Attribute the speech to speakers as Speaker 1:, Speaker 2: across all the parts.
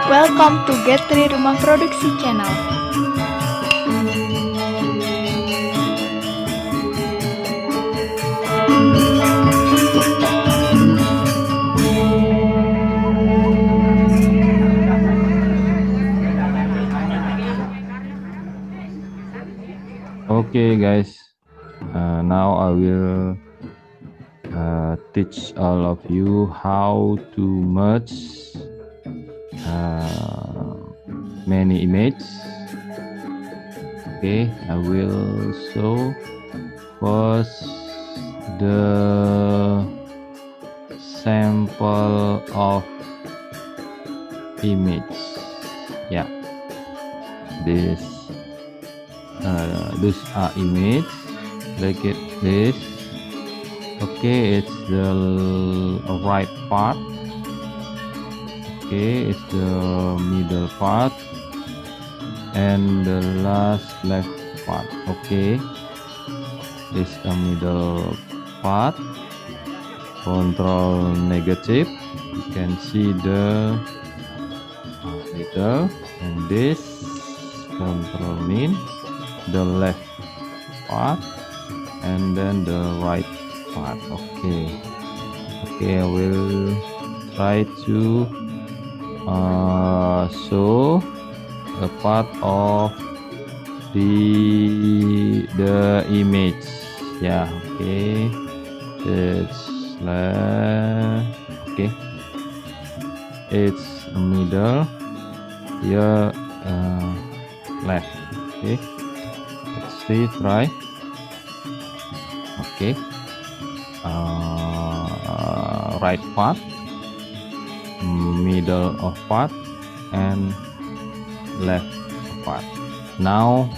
Speaker 1: Welcome to Get3 Rumah Produksi Channel.
Speaker 2: Okay guys, now I will teach all of you how to merge many images. Okay, I will show first the sample of image. Yeah, these are image like this. Okay, it's the right part. Okay, it's the middle part and the last left part. Okay, it's a middle part. Control negative, you can see the middle, and this control min, the left part, and then the right part. Okay, I will try to show a part of the image. Yeah, okay, it's okay, it's a middle here, left. Okay, let's see, try. Okay, right part, middle of part, and left part. Now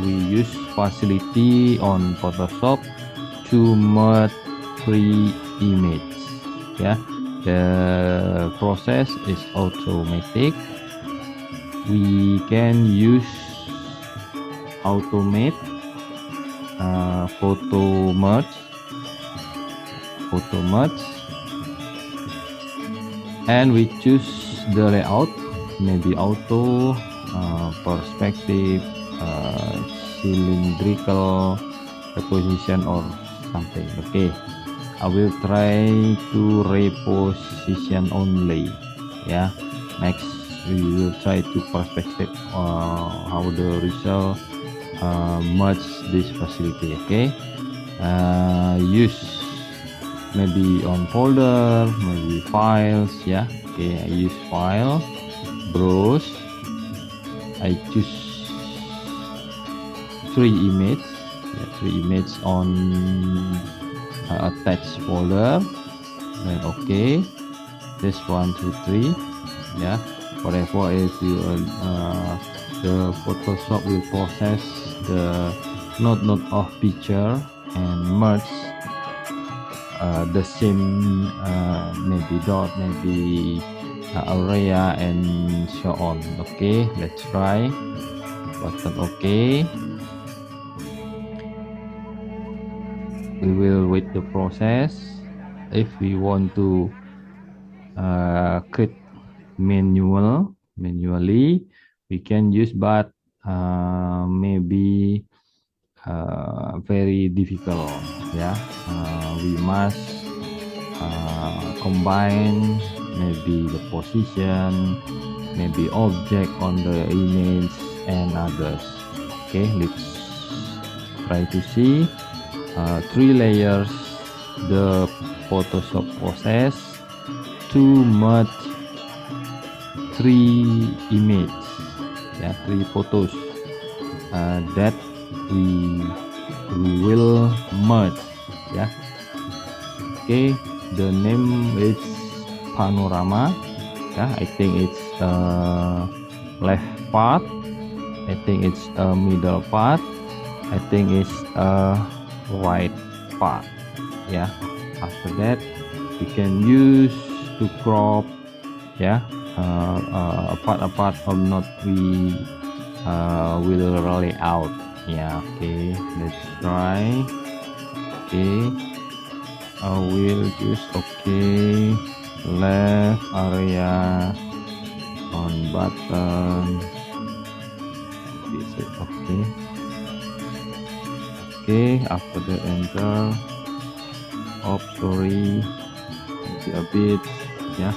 Speaker 2: we use facility on Photoshop to merge three images. Yeah, the process is automatic. We can use automate photo merge, and we choose the layout, maybe auto, perspective, cylindrical reposition or something. Okay, I will try to reposition only. Yeah, next we will try to perspective how the result merge this facility. Okay, use maybe on folder, maybe files. Yeah, okay, I use file, browse, I choose three images on attached folder, then okay, this 1 2 3. Yeah, whatever, if you the Photoshop will process the node of picture and merge the same, maybe dot, maybe area, and so on. Okay, let's try. Button OK. We will wait the process. If we want to create manually, we can use, but maybe very difficult. Yeah, we must combine maybe the position, maybe object on the image, and others. Okay, let's try to see three layers the Photoshop process to merge three images, yeah, three photos that we will merge. Yeah, okay, the name is panorama. Yeah, I think it's left part, I think it's a middle part, I think it's a right part. Yeah, after that we can use to crop. Yeah, apart of not we will lay out. Yeah, okay, let's try. Okay, I will choose okay, left area, on button. Okay. Okay, after the enter. Oh, sorry, maybe a bit, yeah,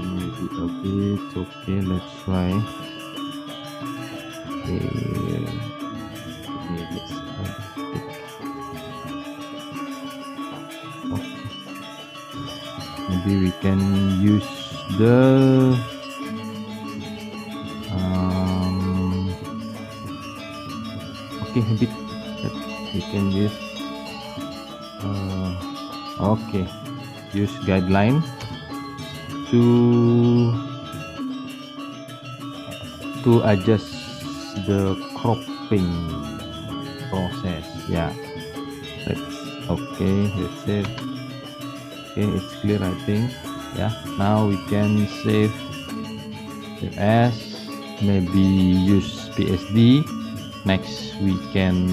Speaker 2: maybe a bit. Okay, let's try. Okay, maybe we can use the okay, a bit that we can use okay, use guideline to adjust the cropping process. Yeah, that's it. Okay, it's clear, I think. Yeah, now we can save as, maybe use PSD. Next we can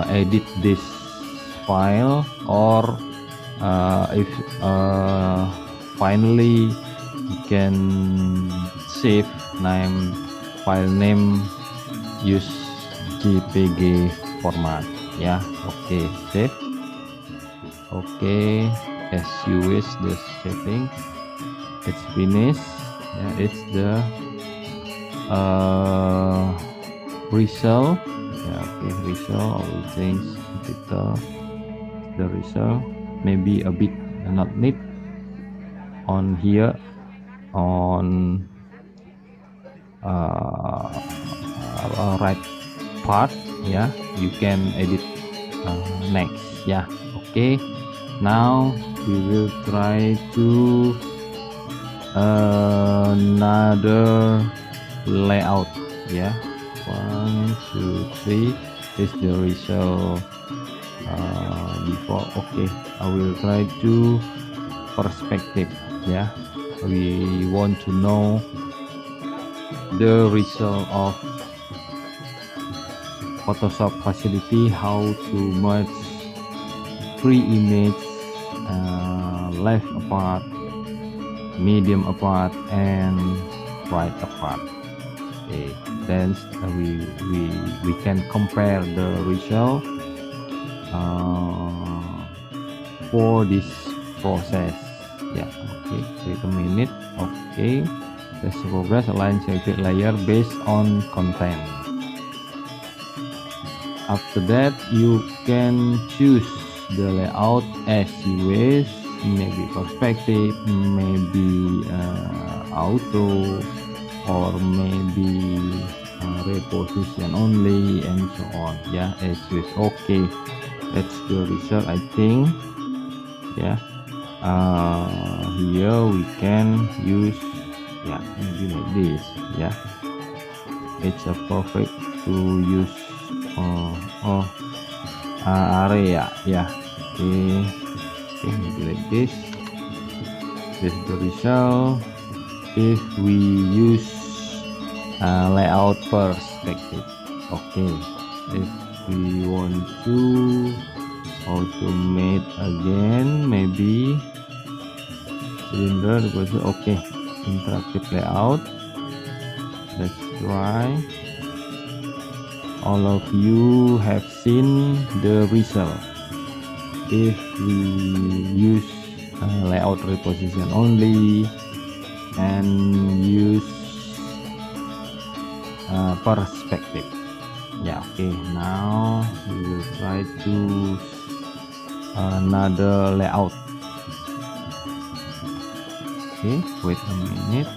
Speaker 2: edit this file, or if finally we can save file name use JPG format. Yeah, okay, save. Okay, as you wish, the setting, it's finished. Yeah, it's the result. Yeah, okay, result. I will change the result, maybe a bit not neat on here on right part. Yeah, you can edit next. Yeah, okay, now we will try to another layout. Yeah, 1 2 3, this is the result before. Okay, I will try to perspective. Yeah, we want to know the result of Photoshop facility, how to merge 3 images left apart, medium apart, and right apart. Okay, then we can compare the result for this process. Yeah, okay, wait a minute. Okay, let's progress, align selected layer based on content. After that, you can choose the layout as you wish, maybe perspective, maybe auto, or maybe reposition only, and so on. Yeah, as you wish. Okay, that's the result, I think. Yeah, here we can use, yeah, maybe like this. Yeah, it's a perfect to use area. Yeah, okay, maybe like this. This is the result if we use layout perspective. Okay, if we want to automate again, maybe cylinder, okay, interactive layout. Let's try. All of you have seen the result if we use layout reposition only and use perspective. Yeah, okay, now we will try to another layout. Okay, wait a minute.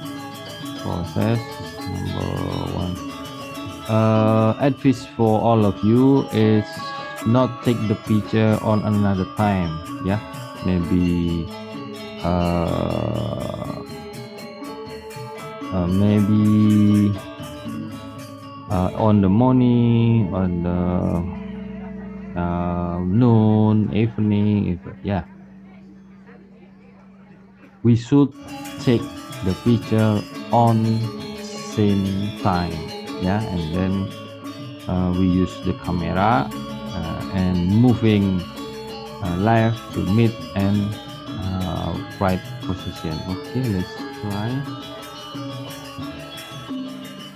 Speaker 2: Process number 1. Advice for all of you is not take the picture on another time. Yeah, maybe maybe on the morning, on the noon, evening. Yeah, we should take the picture on same time. Yeah, and then we use the camera and moving left to mid and right position. Okay, let's try.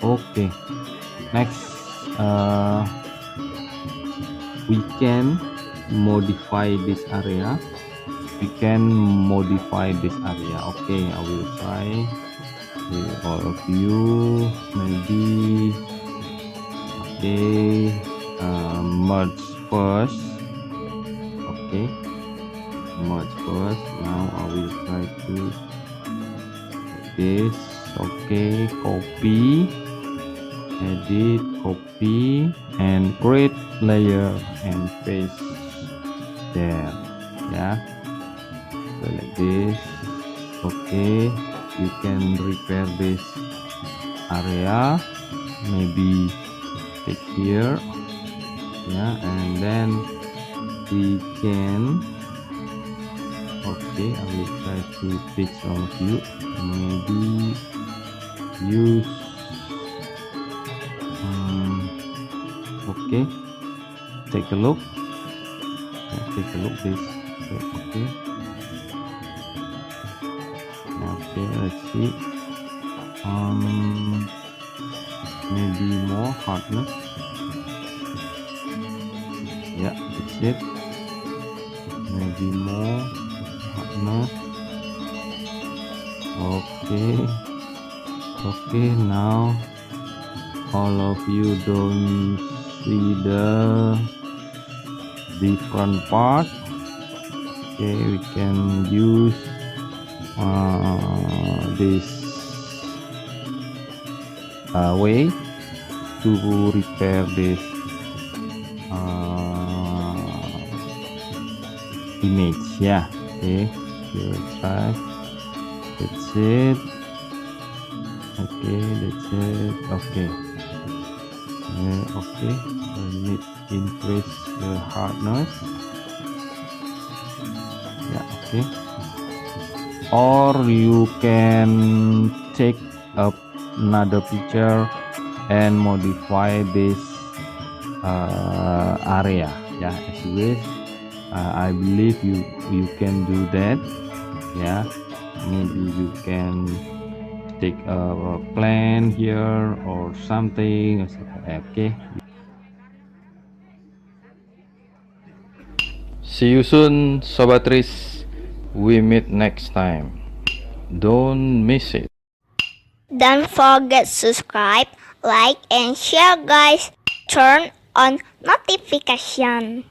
Speaker 2: Okay, next we can modify this area. Okay, I will try with all of you. Maybe okay, merge first. Okay, merge first. Now I will try to this. Okay, copy, edit, copy, and create layer and paste there. Yeah, so like this. Okay, you can repair this area, maybe take here. Yeah, and then we can, okay, I will try to teach all of you. Maybe use okay, take a look. This. Okay, let's see. Maybe more hardness. Yeah, that's it. Maybe more hardness. Okay, now all of you don't see the different part. Okay, we can use this way to repair this image. Yeah, okay, we'll try. That's it. Okay, that's it. Okay, okay, I need increase the hardness. Yeah, okay. Or you can take up another picture and modify this area. Yeah, as you wish. I believe you can do that. Yeah, maybe you can take a plan here or something. Okay, see you soon, Sobatris. We meet next time. Don't miss it.
Speaker 3: Don't forget subscribe, like, and share guys. Turn on notification.